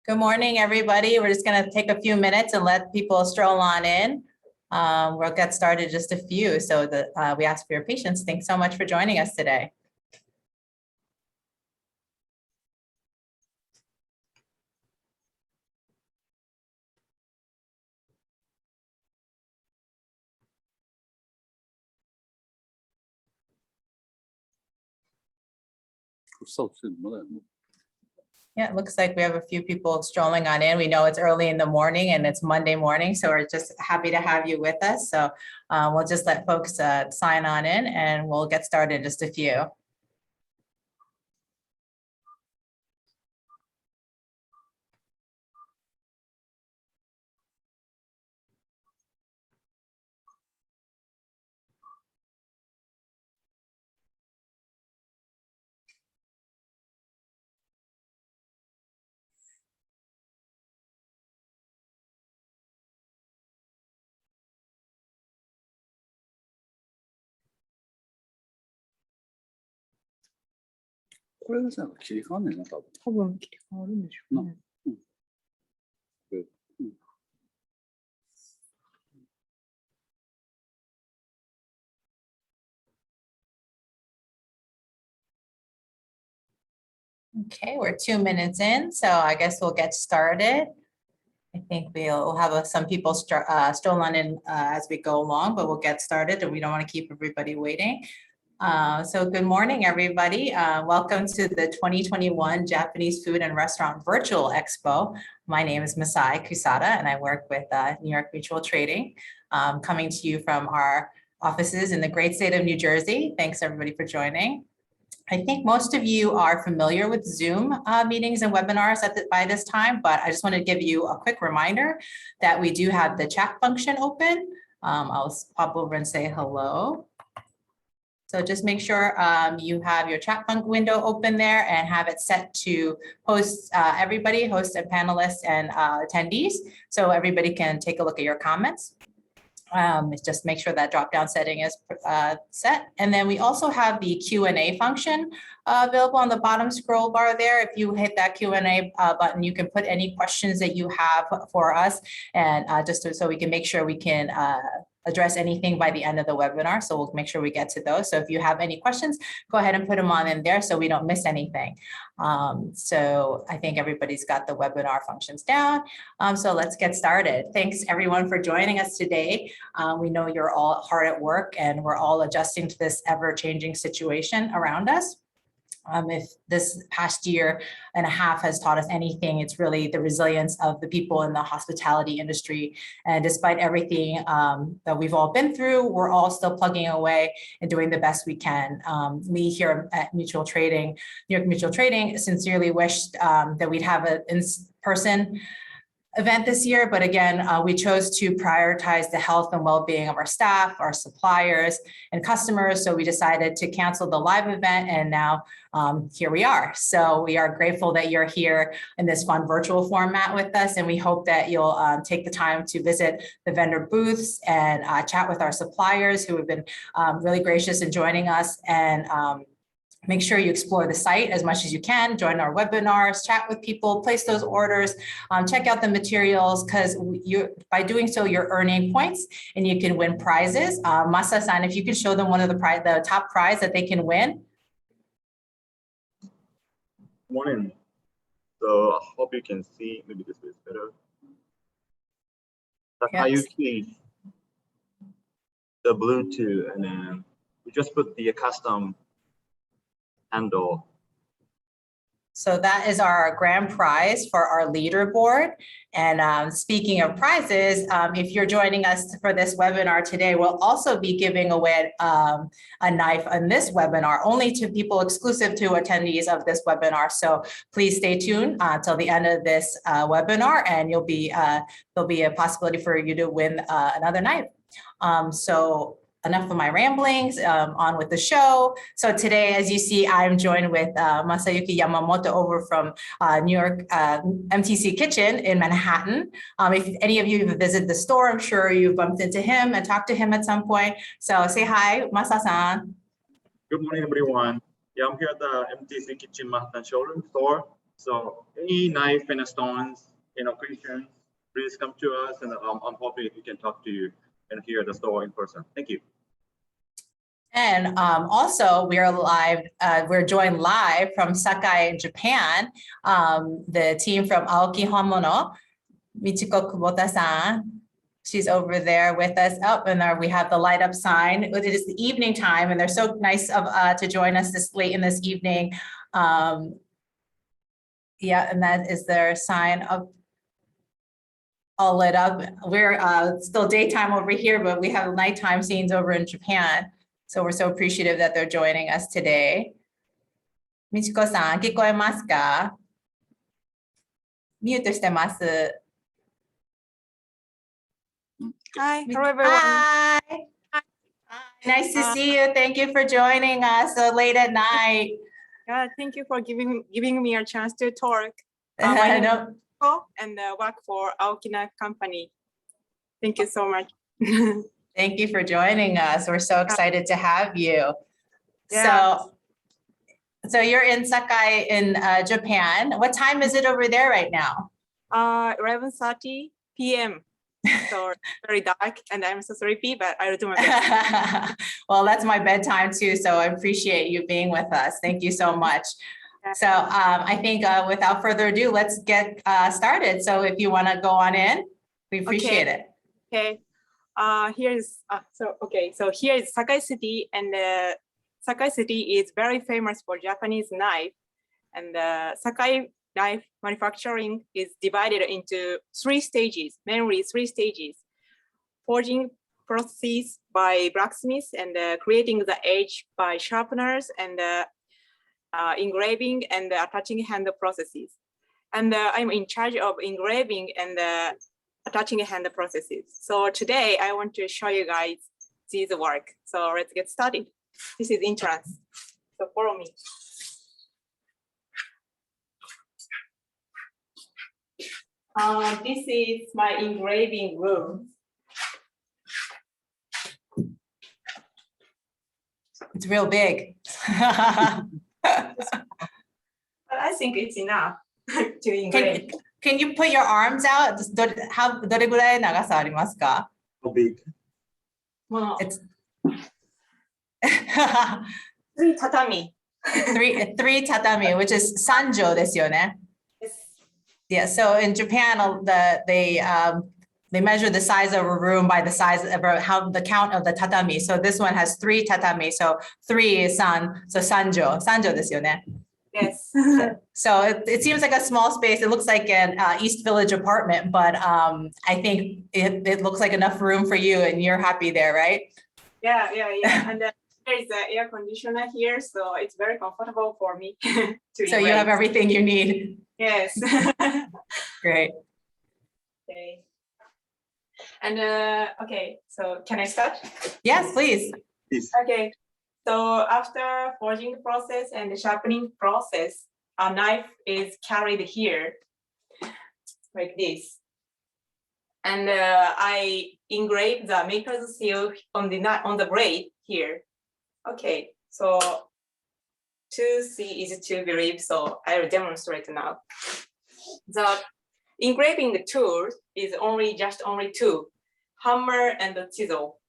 Good morning, everybody. We're just going to take a few minutes and let people stroll on in. We'll get started just a few, so that we ask for your patience. Thanks so much for joining us today. Yeah, it looks like we have a few people strolling on in. We know it's early in the morning and it's Monday morning, so we're just happy to have you with us. So we'll just let folks sign on in and we'll get started in just a few. Okay, we're 2 minutes in, so I guess we'll get started. I think we'll have some people stroll on in as we go along, but we'll get started and we don't want to keep everybody waiting. So good morning, everybody. Welcome to the 2021 Japanese Food and Restaurant Virtual Expo. My name is Sakai Takayuki and I work with New York Mutual Trading, coming to you from our offices in the great state of New Jersey. Thanks everybody for joining. I think most of you are familiar with Zoom meetings and webinars by this time, but I just want to give you a quick reminder that we do have the chat function open. I'll pop over and say hello. So just make sure you have your chat window open there and have it set to host everybody, host and panelists and attendees, so everybody can take a look at your comments. Just make sure that drop-down setting is set. And then we also have the Q&A function available on the bottom scroll bar there. If you hit that Q&A button, you can put any questions that you have for us, and so we can make sure we can address anything by the end of the webinar. So we'll make sure we get to those. So if you have any questions, go ahead and put them on in there so we don't miss anything. So I think everybody's got the webinar functions down. So let's get started. Thanks everyone for joining us today. We know you're all hard at work and we're all adjusting to this ever-changing situation around us. If this past year and a half has taught us anything, it's really the resilience of the people in the hospitality industry. And despite everything that we've all been through, we're all still plugging away and doing the best we can. We here at Mutual Trading, New York Mutual Trading, sincerely wished that we'd have an in-person event this year, but again, we chose to prioritize the health and well-being of our staff, our suppliers, and customers. So we decided to cancel the live event, and now here we are. So we are grateful that you're here in this fun virtual format with us, and we hope that you'll take the time to visit the vendor booths and chat with our suppliers who have been really gracious in joining us, and make sure you explore the site as much as you can, join our webinars, chat with people, place those orders, check out the materials, because by doing so, you're earning points and you can win prizes. Masa-san, if you could show them one of the top prize that they can win. Morning. So I hope you can see, maybe this way is better. Takayuki, yes. The Bluetooth, and then we just put the custom handle. So that is our grand prize for our leaderboard. And speaking of prizes, if you're joining us for this webinar today, we'll also be giving away a knife on this webinar, only to people exclusive to attendees of this webinar. So please stay tuned till the end of this webinar, and there'll be a possibility for you to win another knife. So enough of my ramblings, on with the show. So today, as you see, I'm joined with Masayuki Yamamoto over from New York MTC Kitchen in Manhattan. If any of you have visited the store, I'm sure you've bumped into him and talked to him at some point. So say hi, Masa-san. Good morning, everyone. Yeah, I'm here at the MTC Kitchen Manhattan showroom store. So any knife and stones, questions, please come to us, and I'm hoping we can talk to you and here at the store in person. Thank you. And also, we are live. We're joined live from Sakai, Japan. The team from Aoki Homono, Michiko Kubota-san. She's over there with us. Oh, and there we have the light up sign. It is the evening time, and they're so nice to join us this late in this evening. Yeah, and that is their sign of all lit up. We're still daytime over here, but we have nighttime scenes over in Japan. So we're so appreciative that they're joining us today. Michiko-san, 聞こえますか？ミュートしてます。Hi, hello everyone. Hi. Nice to see you. Thank you for joining us so late at night. Yeah, thank you for giving me a chance to talk. My name is Michiko and work for Aokina company. Thank you so much. Thank you for joining us. We're so excited to have you. Yeah. So you're in Sakai in Japan. What time is it over there right now? 11:30 p.m. So very dark and I'm so sleepy, but I'll do my best. Well, that's my bedtime too. So I appreciate you being with us. Thank you so much. So I think without further ado, let's get started. So if you want to go on in, we appreciate it. Okay. So here is Sakai City, and Sakai City is very famous for Japanese knife, and Sakai knife manufacturing is divided into mainly three stages: forging processes by blacksmiths, and creating the edge by sharpeners, and engraving and attaching hand processes. And I'm in charge of engraving and attaching hand processes. So today I want to show you guys this work. So let's get started. This is entrance. So follow me. This is my engraving room. It's real big. But I think it's enough to engrave. Can you put your arms out? どれぐらい長さありますか? How big? It's Three tatami. three tatami, which is sanjo ですよね. Yeah, so in Japan, they measure the size of a room by the size of the count of the tatami. So this one has 3 tatami. So 3 is san, so sanjo ですよね. Yes. So it seems like a small space. It looks like an East Village apartment, but I think it looks like enough room for you, and you're happy there, right? Yeah. And there is an air conditioner here, so it's very comfortable for me to So you have everything you need. Yes. Great. Okay. And okay, so can I start? Yes, please. Okay. So after forging process and the sharpening process, a knife is carried here, like this. And I engrave the maker's seal on the blade here. Okay, so to see is to believe, so I will demonstrate now. The engraving tool is only 2, hammer and the chisel.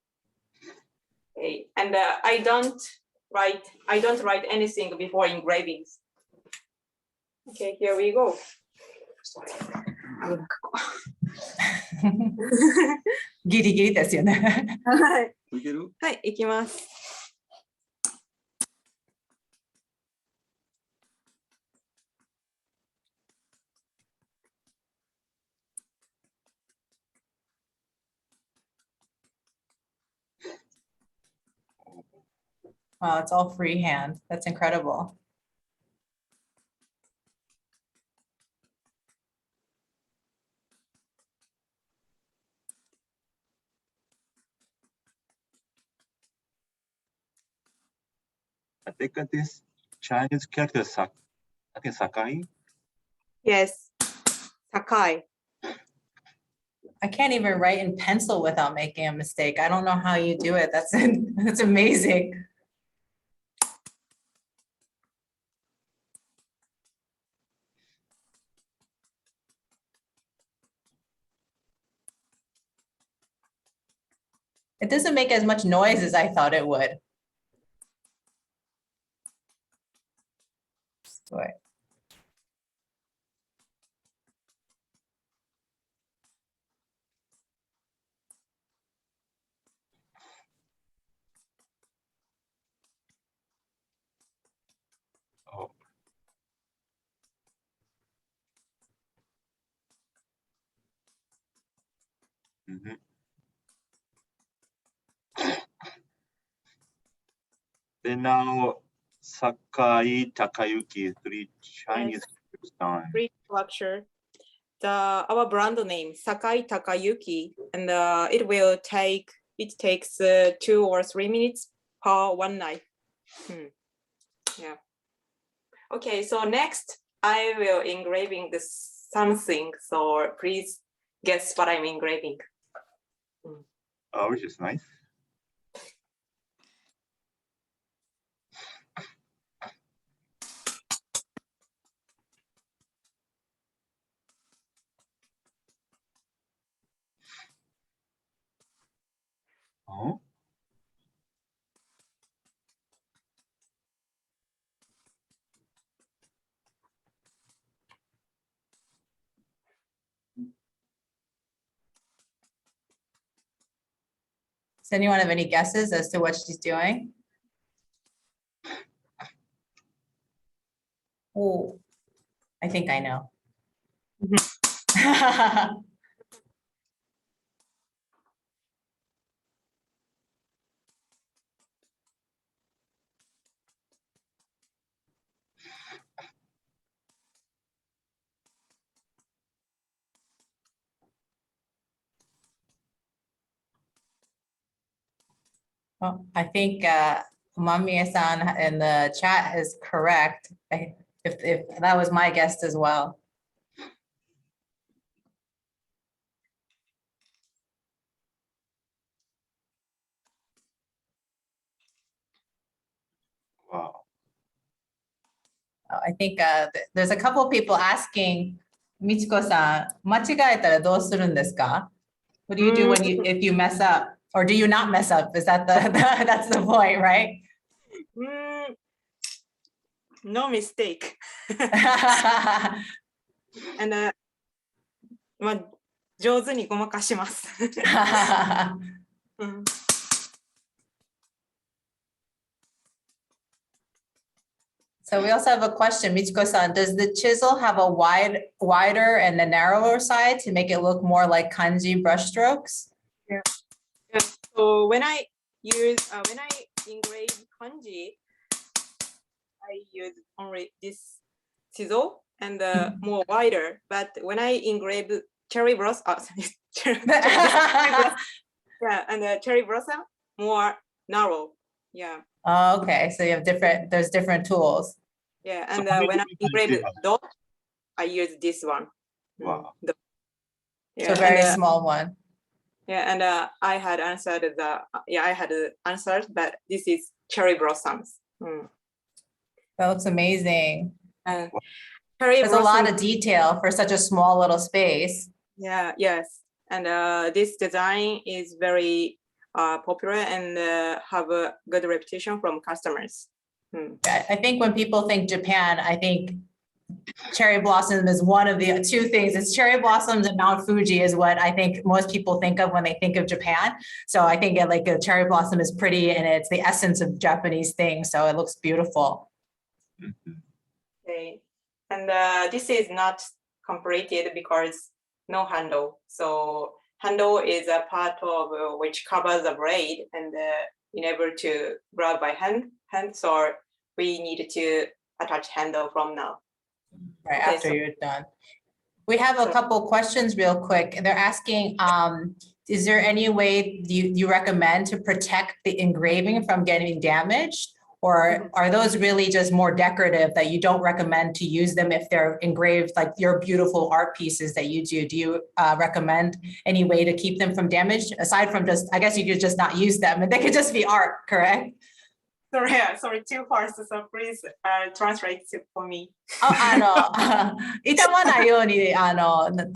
Okay, and I don't write anything before engravings. Okay, here we go. ギリギリですよね。はい、行きます。Wow, it's all freehand. That's incredible. I think this Chinese character Sakai. Yes, Sakai. I can't even write in pencil without making a mistake. I don't know how you do it. That's amazing. It doesn't make as much noise as I thought it would. Boy. Oh. Mhm. Then now Sakai Takayuki, 3 Chinese time. Free capture our brand name Sakai Takayuki, and it takes 2 or 3 minutes per one knife. Yeah. Okay, so next I will engraving this something. So please guess what I'm engraving. Oh, which is nice. Oh. Does anyone have any guesses as to what she's doing? Oh, I think I know. Well, I think Mamiya-san in the chat is correct. If that was my guess as well. Wow. I think there's a couple of people asking, Michiko-san, 間違えたらどうするんですか? What do you do if you mess up? Or do you not mess up? Is that that's the point, right? No mistake. And まあ上手にごまかします。So we also have a question, Michiko-san, does the chisel have a wider and a narrower side to make it look more like kanji brushstrokes? Yeah. So when I engrave kanji, I use only this chisel and more wider. But when I engrave cherry blossom, yeah, and cherry blossom more narrow. Yeah. Oh, okay, so you have there's different tools. Yeah, and when I engrave dot, I use this one. Wow. Yeah, so very small one. Yeah, and I had answered but this is cherry blossoms. That looks amazing. There's a lot of detail for such a small little space. Yeah, yes. And this design is very popular and have a good reputation from customers. I think when people think Japan, I think cherry blossom is one of the 2 things. It's cherry blossoms and Mount Fuji is what I think most people think of when they think of Japan. So I think like a cherry blossom is pretty and it's the essence of Japanese things. So it looks beautiful. Okay, and this is not completed because no handle. So handle is a part of which covers the blade and enable to grab by hand. So we need to attach handle from now. Right, okay, after you're done. We have a couple questions real quick. They're asking, is there any way you recommend to protect the engraving from getting damaged? Or are those really just more decorative that you don't recommend to use them if they're engraved like your beautiful art pieces that you do? Do you recommend any way to keep them from damage? Aside from just, I guess you could just not use them and they could just be art, correct? Sorry, 2 parts, so please translate it for me. 傷まないように、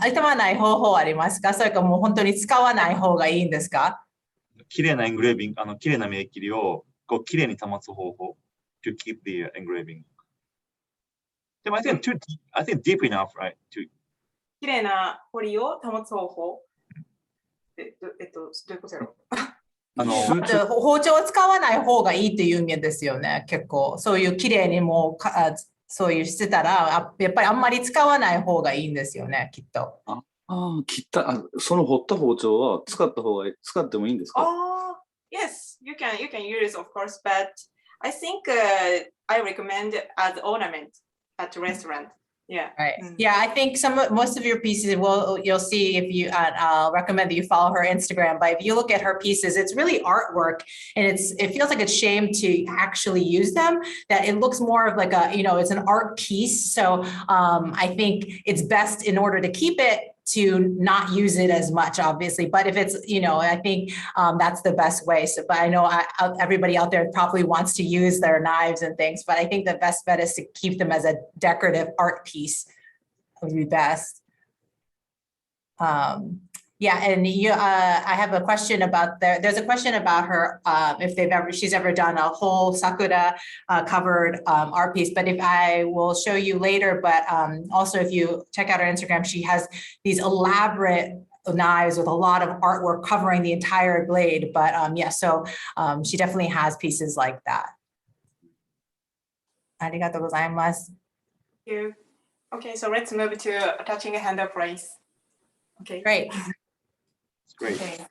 傷まない方法ありますか？それかもう本当に使わない方がいいんですか？綺麗なエングレービング、綺麗な目切りをこう綺麗に保つ方法 to keep the engraving. でも I think I think deep enough, right? To 綺麗な彫りを保つ方法。どういうことやろ包丁を使わない方がいいっていう意味ですよね、結構。そういう綺麗にもうそういうしてたら、やっぱりあんまり使わない方がいいんですよね、きっと。その彫った包丁は使ってもいいんですか？ Yes, you can use, of course, but I think I recommend as ornament at restaurant. Yeah. Right. Yeah, I think most of your pieces you'll see if you I'll recommend that you follow her Instagram. But if you look at her pieces, it's really artwork, and it feels like a shame to actually use them. That it looks more of like it's an art piece. So I think it's best in order to keep it to not use it as much, obviously. But if it's, I think that's the best way. So, but I know everybody out there probably wants to use their knives and things, but I think the best bet is to keep them as a decorative art piece would be best. Yeah, and I have a question about there's a question about her, if she's ever done a whole sakura covered art piece, but if I will show you later, but also if you check out her Instagram, she has these elaborate knives with a lot of artwork covering the entire blade. But yeah, so she definitely has pieces like that. ありがとうございます。Thank you. Okay, so let's move to attaching a handle brace. Okay. Great. great. Okay.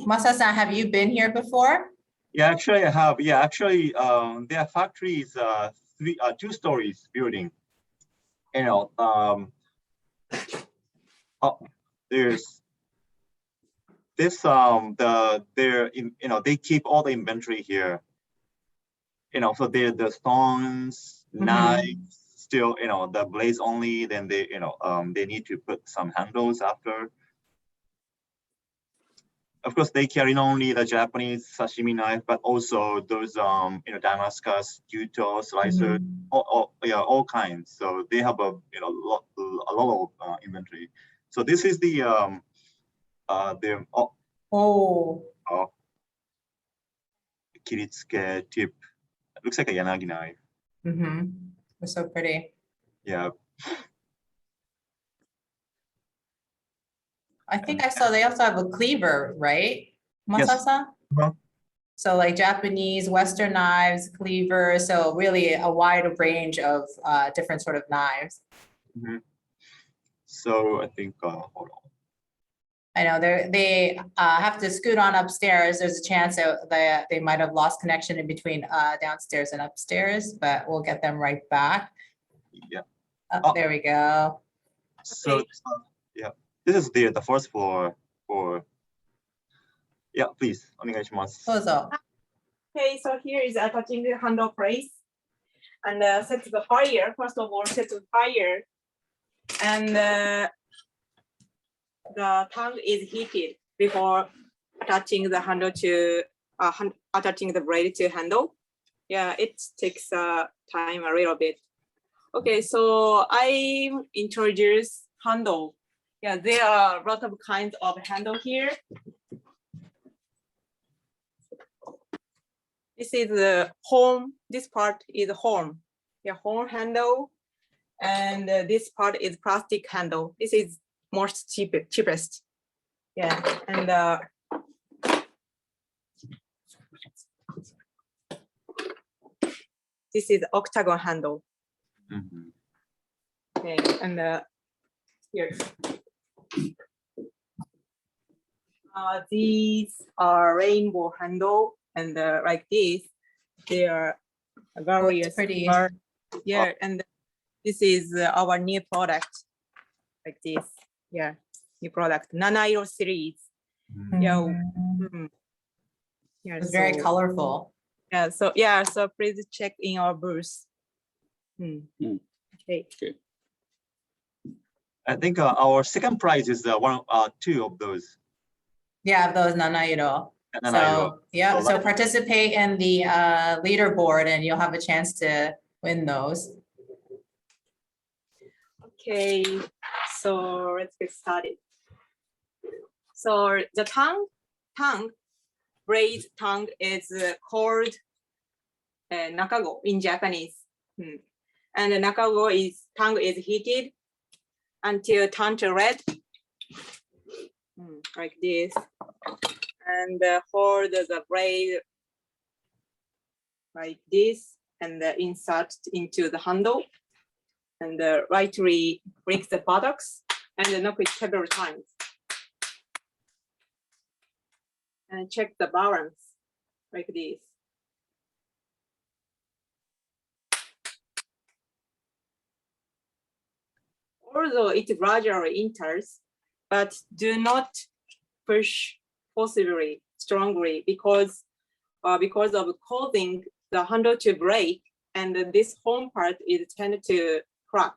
Masa-san, have you been here before? Yeah, actually I have. Yeah, actually their factory is 2 stories building. There's this they keep all the inventory here. So the stones, knives, still the blades only. Then they they need to put some handles after. Of course, they carry not only the Japanese sashimi knife, but also those Damascus, Gyuto, slicer, all kinds. So they have a lot of inventory. So this is the kiritsuke tip. It looks like a yanagi knife. It's so pretty. Yeah. I think I saw they also have a cleaver, right? Masa-san? Yes. So like Japanese, Western knives, cleaver. So really a wide range of different sort of knives. So I think, hold on. I know they have to scoot on upstairs. There's a chance that they might have lost connection in between downstairs and upstairs, but we'll get them right back. Yeah. There we go. So yeah, this is the first floor for. Yeah, please. Okay, so here is attaching the handle brace and set the fire. First of all, set the fire, and the tongue is heated before attaching the handle to attaching the blade to handle. Yeah, it takes time a little bit. Okay, so I introduce handle. Yeah, there are a lot of kinds of handle here. This is the horn. This part is horn. Yeah, horn handle, and this part is plastic handle. This is most cheapest. Yeah, and this is octagon handle. Okay, and here. These are rainbow handle, and like this, they are various. Pretty. Yeah, and this is our new product, like this. Yeah, new product, Nanairo series. Yeah. Yeah, It's very colorful. Yeah, so please check in our booth. Okay. I think our second prize is two of those. Yeah, those Nanairo. So, yeah, so participate in the leaderboard and you'll have a chance to win those. Okay, so let's get started. So the braid tongue is called nakago in Japanese. And the nakago tongue is heated until turned to red, like this. And hold the braid like this and insert into the handle. And lightly break the buttocks and knock it several times. And check the balance like this. Although it gradually enters, but do not push forcibly, strongly, because of causing the handle to break, and this home part is tended to crack.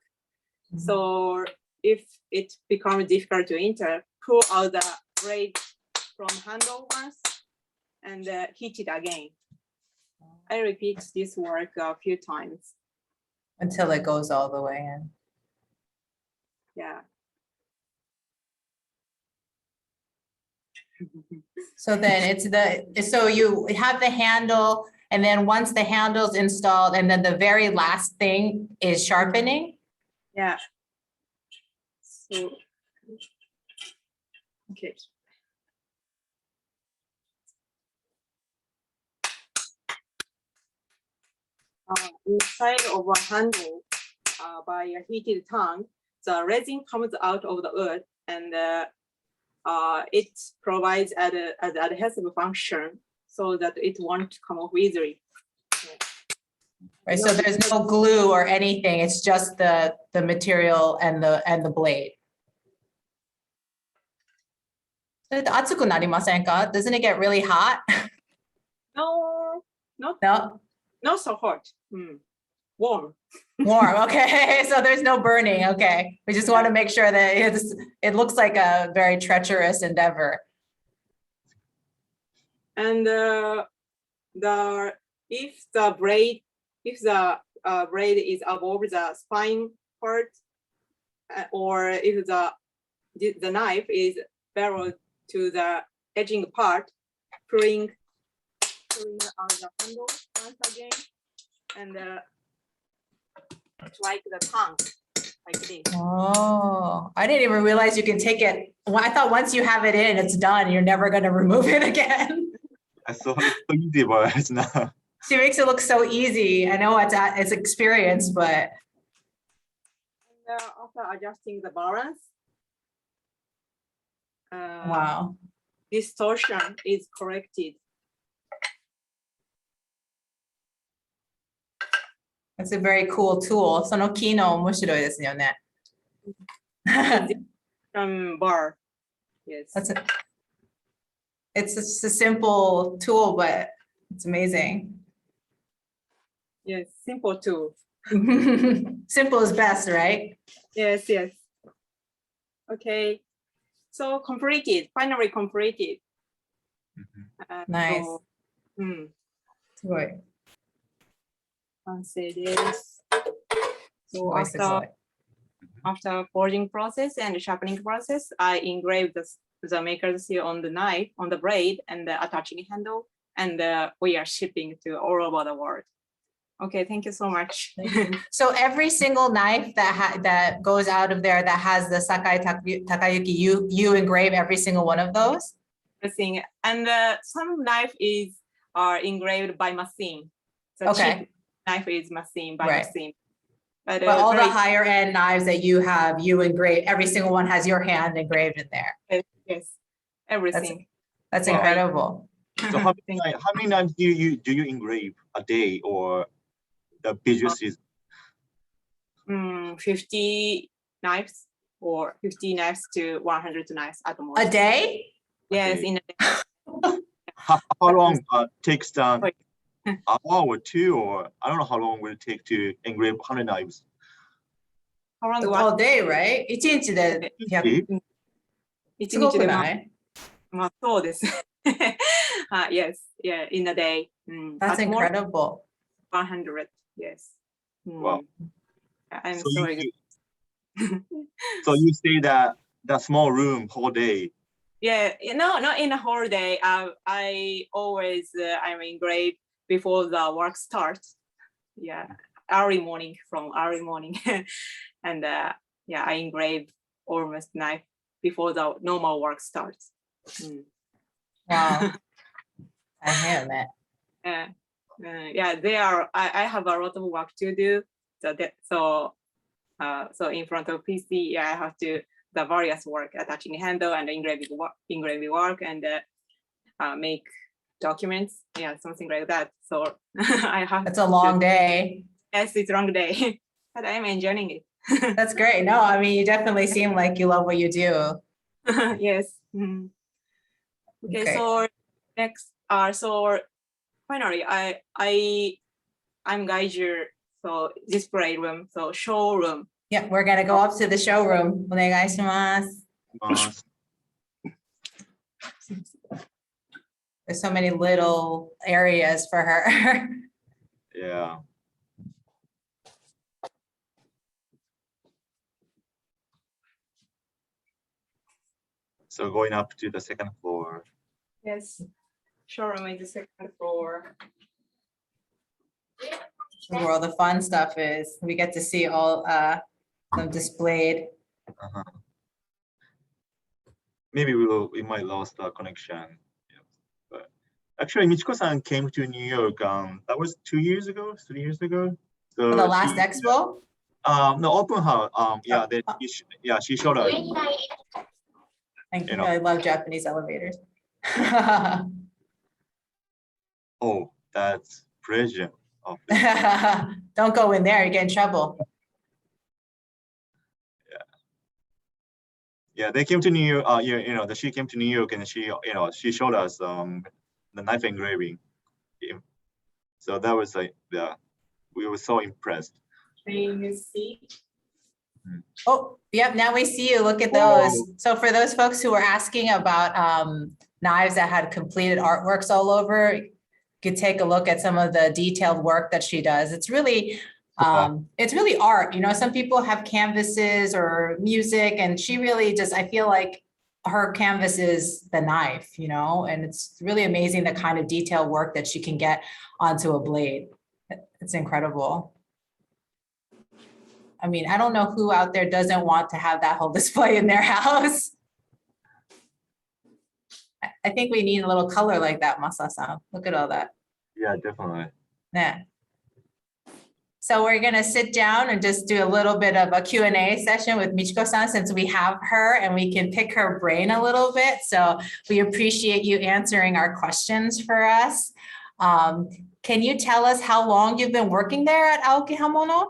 So if it becomes difficult to enter, pull out the braid from handle once and heat it again. I repeat this work a few times. Until it goes all the way in. Yeah. So then so you have the handle, and then once the handle's installed, and then the very last thing is sharpening? Yeah. So, okay. Inside of a handle by a heated tongue, the resin comes out of the wood, and it provides an adhesive function so that it won't come off easily. Right, so there's no glue or anything, it's just the material and the blade. Doesn't it get really hot? No, No? not so hot. Warm. Warm, okay, so there's no burning, okay. We just want to make sure that it looks like a very treacherous endeavor. And if the braid is above the spine part, or if the knife is barreled to the edging part, pulling out the handle once again, and like the tongue, like this. Oh, I didn't even realize you can take it. Well, I thought once you have it in, it's done. You're never going to remove it again. I saw it's so easy, but it's not. She makes it look so easy. I know it's experience, but. And after adjusting the balance, Wow. distortion is corrected. That's a very cool tool. その機能面白いですよね。Bar. Yes. It's just a simple tool, but it's amazing. Yes, simple too. Simple is best, right? Yes. Okay. So finally completed. Nice. So, すごい。完成です。すごいすごい。 After forging process and sharpening process, I engraved the maker's seal on the knife, on the blade, and the attaching handle, and we are shipping to all over the world. Okay, thank you so much. So every single knife that goes out of there that has the Sakai Takayuki, you engrave every single one of those? Everything. And some knife are engraved by machine. The cheap knife is machine by machine. But all the higher end knives that you have, you engrave, every single one has your hand engraved in there. Yes, everything. That's incredible. So how many knives do you engrave a day, or the business is? 50 knives, or 50 knives to 100 knives at the most. A day? Yes, Okay. in a day. How long takes an hour or two, or I don't know how long will it take to engrave 100 knives? how long all day, right? 一日で100 1すご日でまあくない？まあそうです。yes, yeah, in a day. That's at most incredible. 100, yes. Wow. I'm So sorry. so you stay that small room whole day. Yeah, no, not in a whole day. I always I'm engrave before the work starts. Yeah, early morning, and yeah, I engrave almost night before the normal work starts. Wow. I hear that. Yeah, I have a lot of work to do. So in front of PC, yeah, I have to the various work, attaching handle and engraving work, and make documents, yeah, something like that. So I have. It's a long day. Yes, it's a long day, but I'm enjoying it. That's great. No, I mean, you definitely seem like you love what you do. Yes. Okay, Okay. so next, so finally, I'm Gaiju, so display room, so showroom. Yeah, we're gonna go up to the showroom. お願いします. There's so many little areas for her. Yeah. So going up to the second floor. Yes, showroom is the second floor. Where all the fun stuff is. We get to see all them displayed. Maybe we might lost our connection. Yeah. But actually, Michiko-san came to New York. That was 2 years ago, 3 years ago. So For the last expo? No, open house. Yeah, she showed us. I love Japanese elevators. Oh, that's pressure. Don't go in there, you get in trouble. Yeah, they came to New York. She came to New York and she showed us the knife engraving. Yeah. So that was like, yeah, we were so impressed. Can you see? Oh, yep, now we see you. Look at those. So for those folks who were asking about knives that had completed artworks all over, you could take a look at some of the detailed work that she does. It's really art. You know, some people have canvases or music, and she really just, I feel like her canvas is the knife, you know, and it's really amazing the kind of detailed work that she can get onto a blade. It's incredible. I mean, I don't know who out there doesn't want to have that whole display in their house. I think we need a little color like that, Masa-san. Look at all that. Yeah, definitely. Yeah. So we're gonna sit down and just do a little bit of a Q&A session with Michiko-san since we have her and we can pick her brain a little bit. So we appreciate you answering our questions for us. Can you tell us how long you've been working there at Aoki Hamono?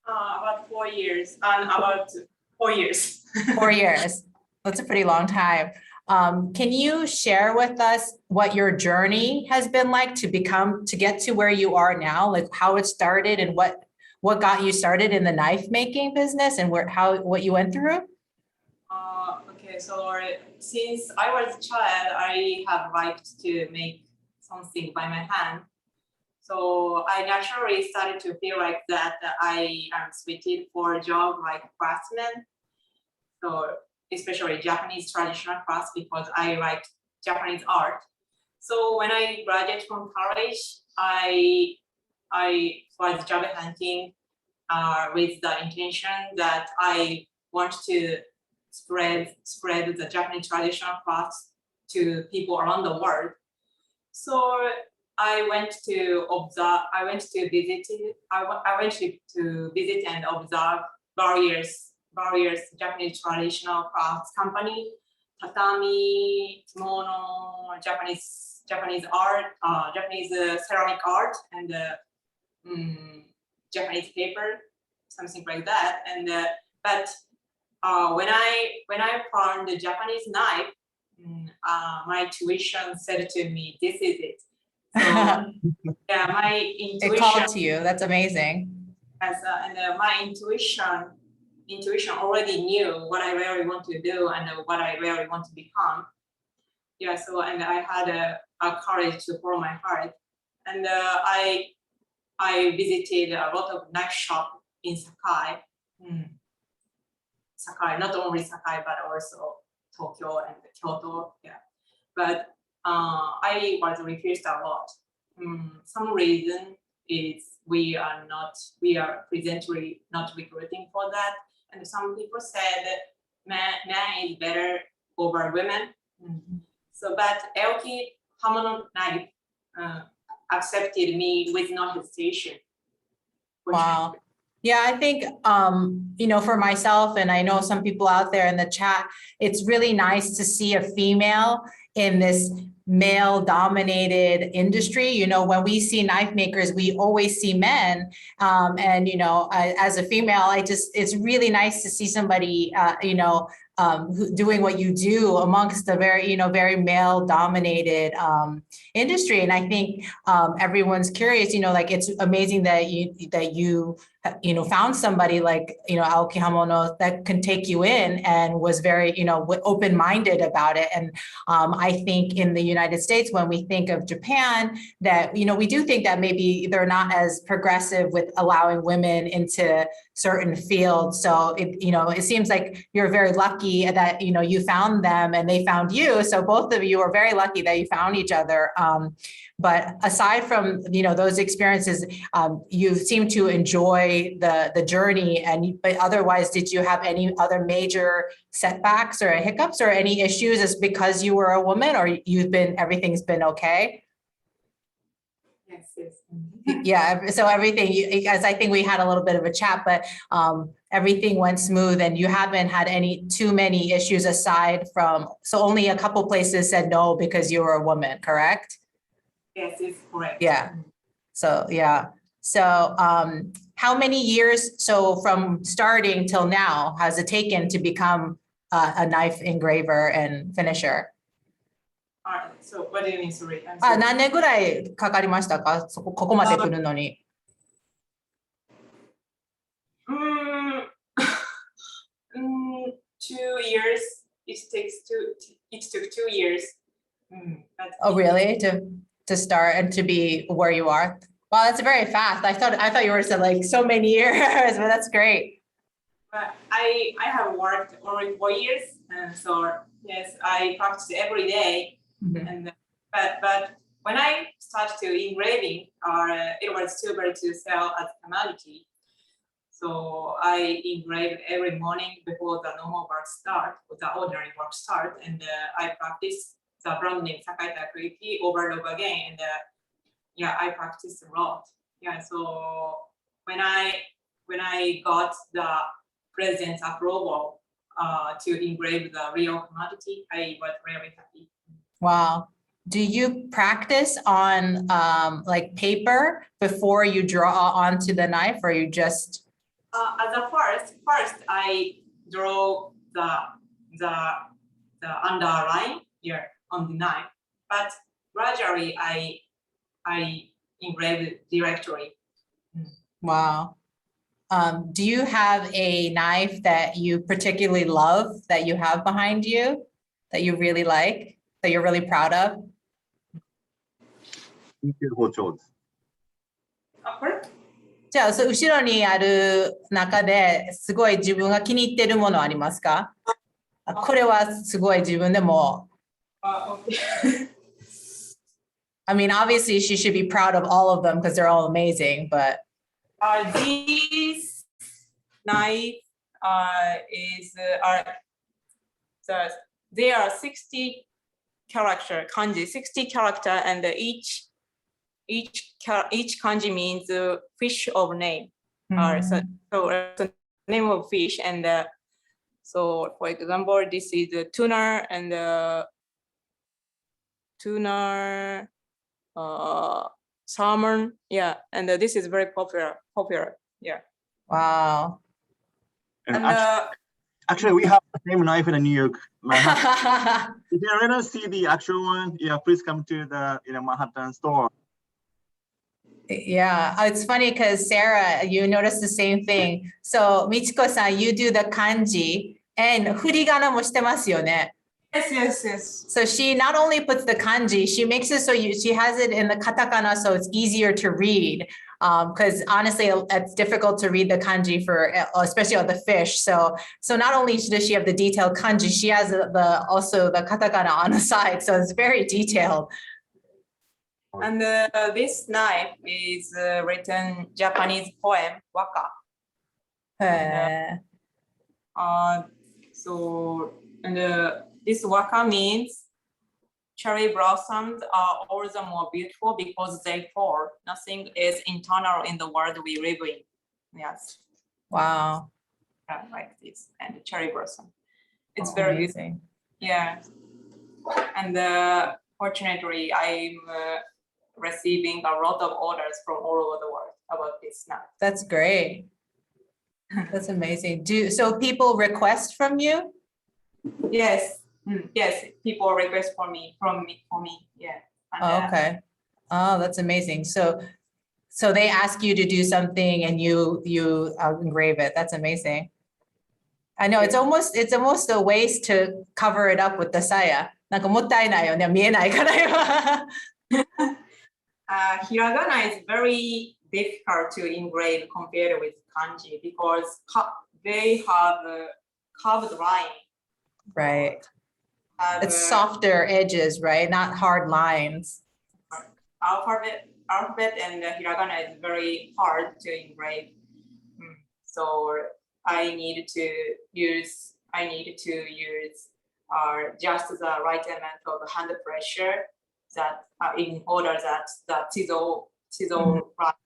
About 4 years, about 4 years. 4 years. That's a pretty long time. Can you share with us what your journey has been like to get to where you are now, like how it started and what got you started in the knife making business and what you went through? Okay, so since I was a child, I have liked to make something by my hand. So I naturally started to feel like that I am suited for a job like craftsman. So especially Japanese traditional crafts because I like Japanese art. So when I graduated from college, I was job hunting with the intention that I want to spread the Japanese traditional crafts to people around the world. So I went to visit and observe various Japanese traditional crafts company, tatami, kimono, Japanese art, Japanese ceramic art, and Japanese paper, something like that. And but when I found the Japanese knife, my intuition said to me, "This is it." So yeah, my intuition. It called to you. That's amazing. And my intuition intuition already knew what I really want to do and what I really want to become. Yeah, so and I had a courage to follow my heart, and I visited a lot of knife shop in Sakai. Sakai, not only Sakai but also Tokyo and Kyoto. Yeah, but I was refused a lot. Some reason is we are presently not recruiting for that, and some people said man is better over women. So, but Aoki Hamono knife accepted me with no hesitation. Wow. Yeah, I think, you know, for myself, and I know some people out there in the chat, it's really nice to see a female in this male dominated industry. You know, when we see knife makers, we always see men. And, you know, as a female, it's really nice to see somebody, you know, doing what you do amongst a very, you know, very male dominated industry. And I think everyone's curious, you know, like it's amazing that you know, found somebody like, you know, Aoki Hamono that can take you in and was very, you know, open-minded about it. And I think in the United States, when we think of Japan, that, you know, we do think that maybe they're not as progressive with allowing women into certain fields. So it, you know, it seems like you're very lucky that, you know, you found them and they found you. So both of you are very lucky that you found each other. But aside from, you know, those experiences, you seem to enjoy the journey. But otherwise, did you have any other major setbacks or hiccups or any issues as because you were a woman, or everything's been okay? Yes. Yeah, so everything, as I think we had a little bit of a chat, but everything went smooth and you haven't had too many issues aside from, so only a couple places said no because you were a woman, correct? Yes, it's correct. Yeah. So, yeah. So how many years, so from starting till now, has it taken to become a knife engraver and finisher? So what do you mean, sorry? 何年ぐらいかかりましたか？ここまで来るのに。2 years. It took 2 years. Oh, really? To start and to be where you are? Wow, that's very fast. I thought you were saying like so many years, but that's great. But I have worked already 4 years, and so yes, I practice every day. And but when I started to engraving, it was too bad to sell as commodity. So I engrave every morning before the normal work start, or the ordinary work start, and I practice the brand name Sakai Takayuki over and over again, and yeah, I practice a lot. Yeah, so when I got the president's approval to engrave the real commodity, I was very happy. Wow. Do you practice on like paper before you draw onto the knife, or you just? As a first I draw the underline here on the knife, but gradually I engrave directly. Wow. Do you have a knife that you particularly love that you have behind you that you really like, that you're really proud of? 包丁です。これじゃあ、後ろにある中ですごい自分が気に入ってるものありますか？これはすごい自分でも。okay. I mean, obviously she should be proud of all of them because they're all amazing, but. This knife there are 60 character kanji, 60 character, and each kanji means fish of name. So name of fish, and so for example, this is a tuna and tuna, salmon, yeah, and this is very popular, yeah. Wow. And actually, we have the same knife in New York, Manhattan. If you want to see the actual one, yeah, please come to the Manhattan store. Yeah, it's funny because Sarah, you noticed the same thing. So Michiko-san, you do the kanji and furigana mo shite masu yo ne. Yes. So she not only puts the kanji, she makes it so she has it in the katakana so it's easier to read. Because honestly, it's difficult to read the kanji for, especially on the fish. So not only does she have the detailed kanji, she has also the katakana on the side. So it's very detailed. And this knife is written Japanese poem waka. This waka means cherry blossoms are all the more beautiful because they fall. Nothing is internal in the world we live in. Yes. Wow. Like this and the cherry blossom. It's very amazing. Yeah. And fortunately, I'm receiving a lot of orders from all over the world about this now. That's great. That's amazing. So people request from you? Yes. Yes, people request for me. Yeah. And, Okay. Oh, that's amazing. So they ask you to do something and you engrave it. That's amazing. I know it's almost a waste to cover it up with the saya. なんかもったいないよね。見えないから今。Hiragana is very difficult to engrave compared with kanji because they have a curved line. Right. It's softer edges, right? Not hard lines. Alphabet and hiragana is very hard to engrave. So I need to use just the right amount of hand pressure that in order that the chisel right.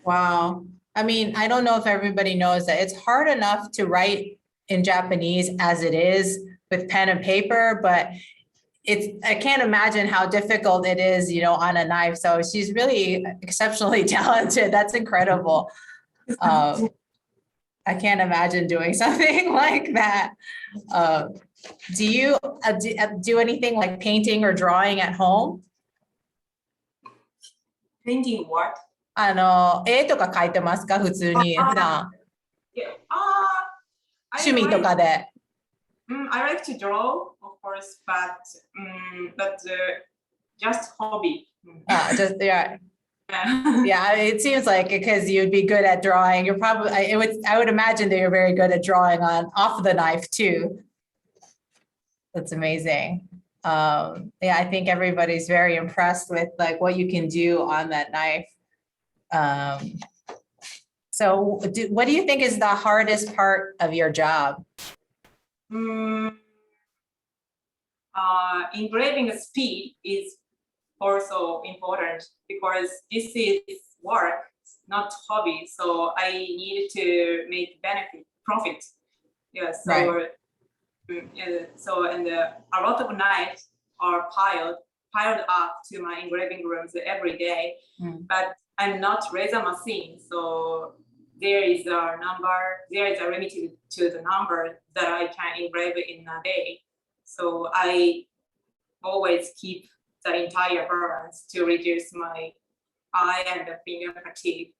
Wow. I mean, I don't know if everybody knows that it's hard enough to write in Japanese as it is with pen and paper, but I can't imagine how difficult it is, on a knife. So she's really exceptionally talented. That's incredible. I can't imagine doing something like that. Do you do anything like painting or drawing at home? Painting what? 絵とか描いてますか普通に普段。趣味とかで。I like to draw, of course, but just hobby. Yeah, it seems like because you'd be good at drawing. You're probably, I would imagine that you're very good at drawing off the knife too. That's amazing. Yeah, I think everybody's very impressed with like what you can do on that knife. So what do you think is the hardest part of your job? Engraving speed is also important because this is work, not hobby. So I need to make profit. Yeah. So, right. And a lot of knives are piled up to my engraving rooms every day. But I'm not laser machine, so there is a limit to the number that I can engrave in a day. So I always keep the entire balance to reduce my eye and the finger fatigue.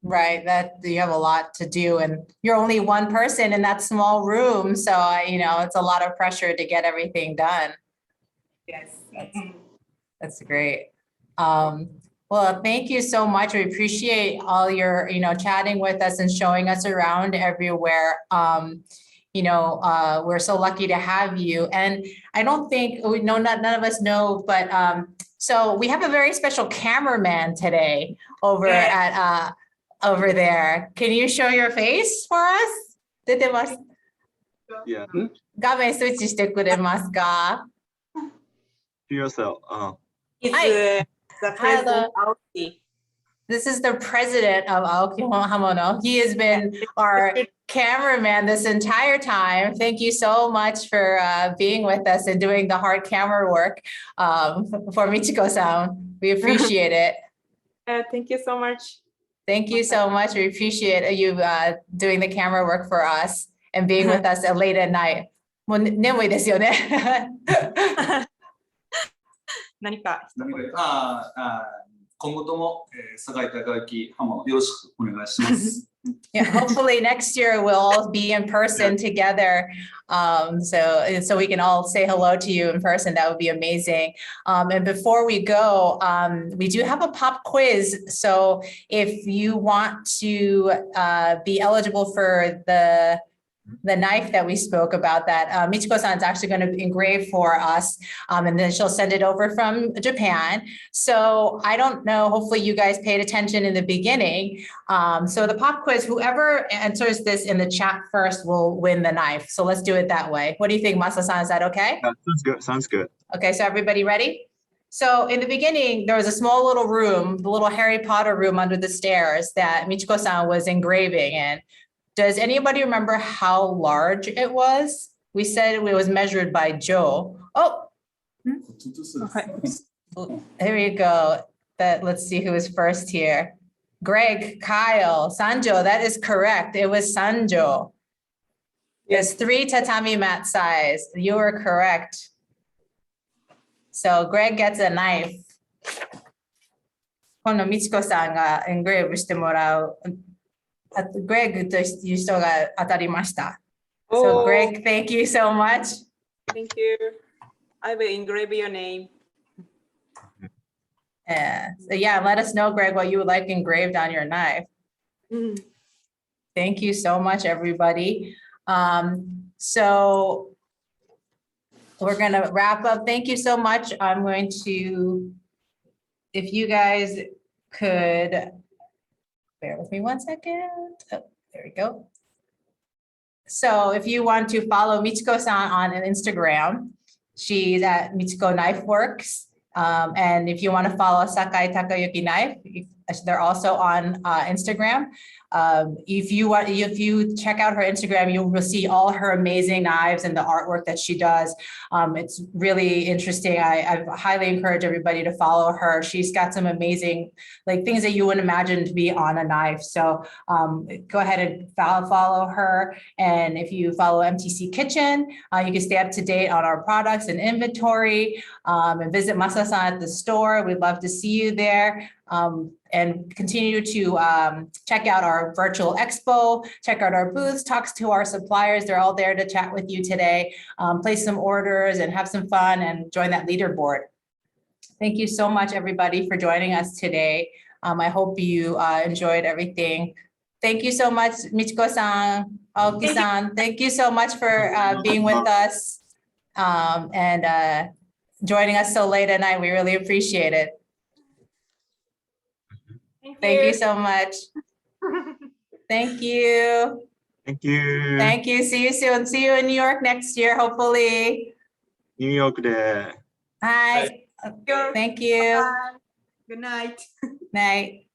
Right, that you have a lot to do and you're only one person in that small room. So, it's a lot of pressure to get everything done. Yes. That's great. Well, thank you so much. We appreciate all your, chatting with us and showing us around everywhere. We're so lucky to have you. And I don't think, none of us know, but so we have a very special cameraman today over over there. Can you show your face for us? 出てます。Yeah. 画面スイッチしてくれますか? Yourself. It's the president. This is the president of Aoki Hamono. He has been our cameraman this entire time. Thank you so much for being with us and doing the hard camera work for Michiko-san. We appreciate it. Thank you so much. Thank you so much. We appreciate you doing the camera work for us and being with us late at night. もう眠いですよね。何か。こ今後とも、酒井孝之ハモよろしくお願いします。Yeah, hopefully next year we'll all be in person together. So we can all say hello to you in person. That would be amazing. And before we go, we do have a pop quiz. So if you want to be eligible for the knife that we spoke about, that Michiko-san is actually going to engrave for us, and then she'll send it over from Japan. So I don't know, hopefully you guys paid attention in the beginning. So the pop quiz, whoever answers this in the chat first will win the knife. So let's do it that way. What do you think, Masa-san? Is that okay? Sounds good. Sounds good. Okay, so everybody ready? So in the beginning, there was a small little room, the little Harry Potter room under the stairs that Michiko-san was engraving in. Does anybody remember how large it was? We said it was measured by Joe. Oh, here you go. Let's see who is first here. Greg, Kyle, Sanjo, that is correct. It was Sanjo. It's 3 tatami mat size. You were correct. So Greg gets a knife. 今度Michiko-sanがエングレーブしてもらう。Greg という人が当たりました。So Greg, thank you so much. Thank you. I will engrave your name. So yeah, let us know, Greg, what you would like engraved on your knife. Thank you so much, everybody. So we're going to wrap up. Thank you so much. I'm going to, if you guys could, bear with me one second. Oh, there we go. So if you want to follow Michiko-san on Instagram, she's at Michiko Knife Works. And if you want to follow Sakai Takayuki Knife, they're also on Instagram. If you check out her Instagram, you will see all her amazing knives and the artwork that she does. It's really interesting. I highly encourage everybody to follow her. She's got some amazing things that you wouldn't imagine to be on a knife. So go ahead and follow her. And if you follow MTC Kitchen, you can stay up to date on our products and inventory, and visit Masa-san at the store. We'd love to see you there. And continue to check out our virtual expo, check out our booths, talk to our suppliers. They're all there to chat with you today, place some orders and have some fun and join that leaderboard. Thank you so much, everybody, for joining us today. I hope you enjoyed everything. Thank you so much, Michiko-san, Aoki-san. Thank you so much for being with us and joining us so late at night. We really appreciate it. Thank you so much. Thank you. Thank you. Thank you. See you soon. See you in New York next year, hopefully. New York で。Hi. Thank you. Good night. Night.